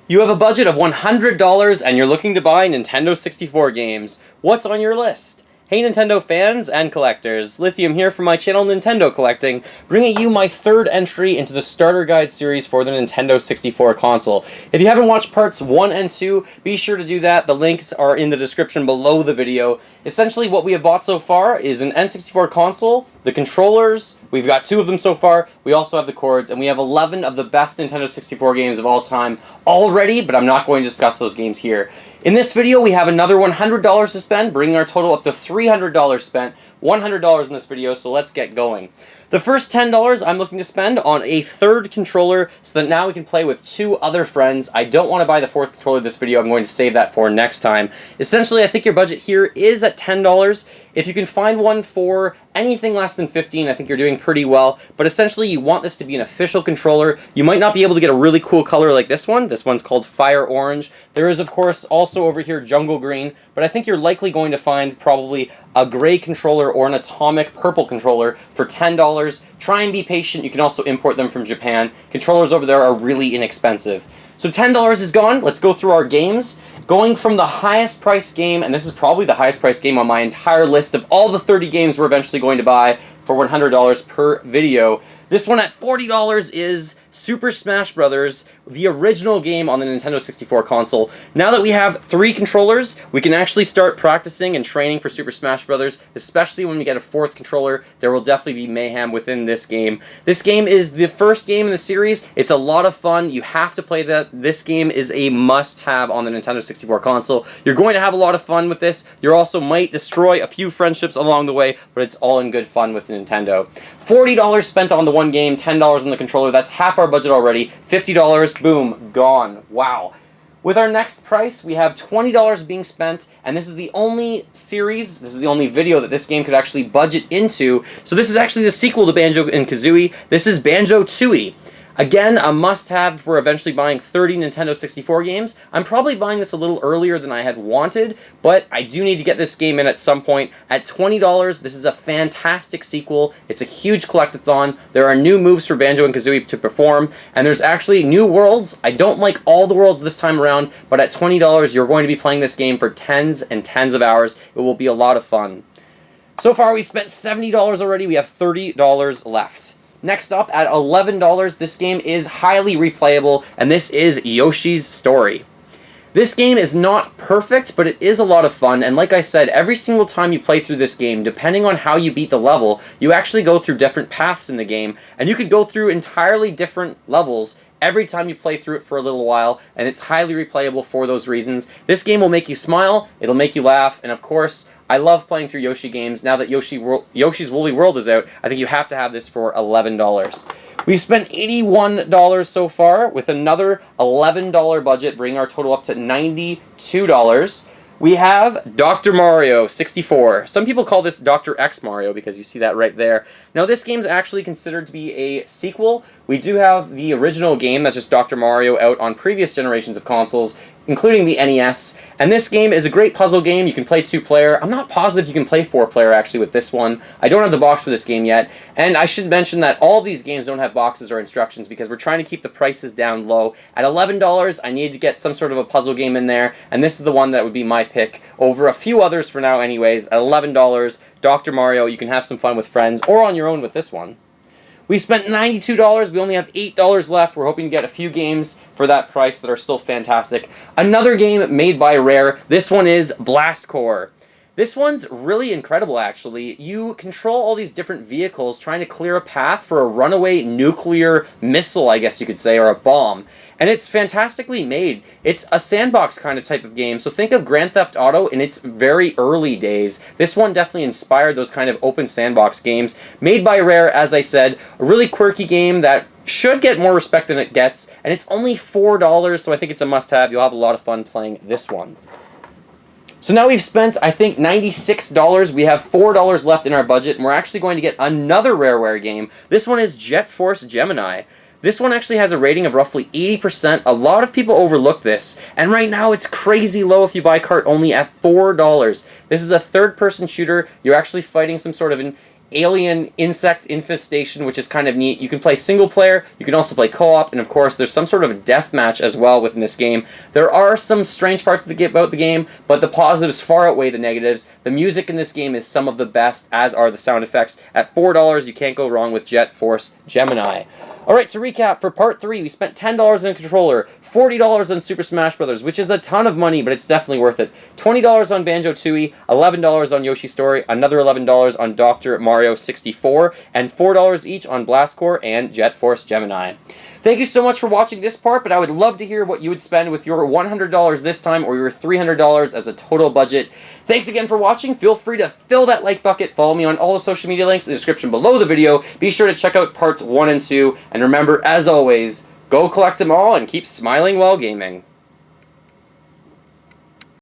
You have a budget of $100 and you're looking to buy Nintendo 64 games. What's on your list? Hey Nintendo fans and collectors, Lithium here from my channel Nintendo Collecting, bringing you my third entry into the starter guide series for the Nintendo 64 console. If you haven't watched parts 1 and 2, be sure to do that. The links are in the description below the video. Essentially what we have bought so far is an N64 console, the controllers, we've got 2 of them so far, we also have the cords, and we have 11 of the best Nintendo 64 games of all time already, but I'm not going to discuss those games here. In this video, we have another $100 to spend, bringing our total up to $300 spent. $100 in this video, so let's get going. The first $10 I'm looking to spend on a third controller so that now we can play with 2 other friends. I don't want to buy the 4th controller this video. I'm going to save that for next time. Essentially, I think your budget here is at $10. If you can find one for anything less than $15, I think you're doing pretty well. But essentially, you want this to be an official controller. You might not be able to get a really cool color like this one. This one's called Fire Orange. There is, of course, also over here Jungle Green. But I think you're likely going to find probably a gray controller or an atomic purple controller for $10. Try and be patient. You can also import them from Japan. Controllers over there are really inexpensive. So $10 is gone. Let's go through our games. Going from the highest price game, and this is probably the highest price game on my entire list of all the 30 games we're eventually going to buy for $100 per video. This one at $40 is Super Smash Bros., the original game on the Nintendo 64 console. Now that we have 3 controllers, we can actually start practicing and training for Super Smash Bros., especially when we get a 4th controller. There will definitely be mayhem within this game. This game is the first game in the series. It's a lot of fun. You have to play that. This game is a must-have on the Nintendo 64 console. You're going to have a lot of fun with this. You also might destroy a few friendships along the way, but it's all in good fun with Nintendo. $40 spent on the one game, $10 on the controller. That's half our budget already. $50, boom, gone. Wow. With our next price, we have $20 being spent, and this is the only series, this is the only video that this game could actually budget into. So this is actually the sequel to Banjo and Kazooie. This is Banjo Tooie. Again, a must-have if we're eventually buying 30 Nintendo 64 games. I'm probably buying this a little earlier than I had wanted, but I do need to get this game in at some point. At $20, this is a fantastic sequel. It's a huge collectathon. There are new moves for Banjo and Kazooie to perform, and there's actually new worlds. I don't like all the worlds this time around, but at $20, you're going to be playing this game for tens and tens of hours. It will be a lot of fun. So far, we spent $70 already. We have $30 left. Next up, at $11, this game is highly replayable, and this is Yoshi's Story. This game is not perfect, but it is a lot of fun, and like I said, every single time you play through this game, depending on how you beat the level, you actually go through different paths in the game, and you could go through entirely different levels every time you play through it for a little while, and it's highly replayable for those reasons. This game will make you smile, it'll make you laugh, and of course, I love playing through Yoshi games. Now that Yoshi's Woolly World is out, I think you have to have this for $11. We've spent $81 so far, with another $11 budget, bringing our total up to $92. We have Dr. Mario 64. Some people call this Dr. X Mario because you see that right there. Now this game's actually considered to be a sequel. We do have the original game that's just Dr. Mario out on previous generations of consoles, including the NES. And this game is a great puzzle game. You can play 2-player. I'm not positive you can play 4-player actually with this one. I don't have the box for this game yet. And I should mention that all of these games don't have boxes or instructions because we're trying to keep the prices down low. At $11, I need to get some sort of a puzzle game in there, and this is the one that would be my pick over a few others for now anyways. At $11, Dr. Mario, you can have some fun with friends or on your own with this one. We spent $92, we only have $8 left. We're hoping to get a few games for that price that are still fantastic. Another game made by Rare, this one is Blast Corps. This one's really incredible, actually. You control all these different vehicles trying to clear a path for a runaway nuclear missile, I guess you could say, or a bomb. And it's fantastically made. It's a sandbox kind of type of game, so think of Grand Theft Auto in its very early days. This one definitely inspired those kind of open sandbox games. Made by Rare, as I said, a really quirky game that should get more respect than it gets, and it's only $4, so I think it's a must-have. You'll have a lot of fun playing this one. So now we've spent, I think, $96. We have $4 left in our budget, and we're actually going to get another Rareware game. This one is Force Gemini. This one actually has a rating of roughly 80%. A lot of people overlook this, and right now it's crazy low if you buy cart only at $4. This is a third-person shooter. You're actually fighting some sort of an alien insect infestation, which is kind of neat. You can play single player, you can also play co-op, and of course there's some sort of death match as well within this game. There are some strange parts about the game, but the positives far outweigh the negatives. The music in this game is some of the best, as are the sound effects. At $4, you can't go wrong with Jet Force Gemini. Alright, to recap, for part 3, we spent $10 on a controller, $40 on Super Smash Bros., which is a ton of money, but it's definitely worth it. $20 on Banjo Tooie, $11 on Yoshi Story, another $11 on Dr. Mario 64, and $4 each on Blast Corps and Jet Force Gemini. Thank you so much for watching this part, but I would love to hear what you would spend with your $100 this time or your $300 as a total budget. Thanks again for watching. Feel free to fill that like bucket. Follow me on all the social media links in the description below the video. Be sure to check out parts 1 and 2. And remember, as always, go collect them all and keep smiling while gaming.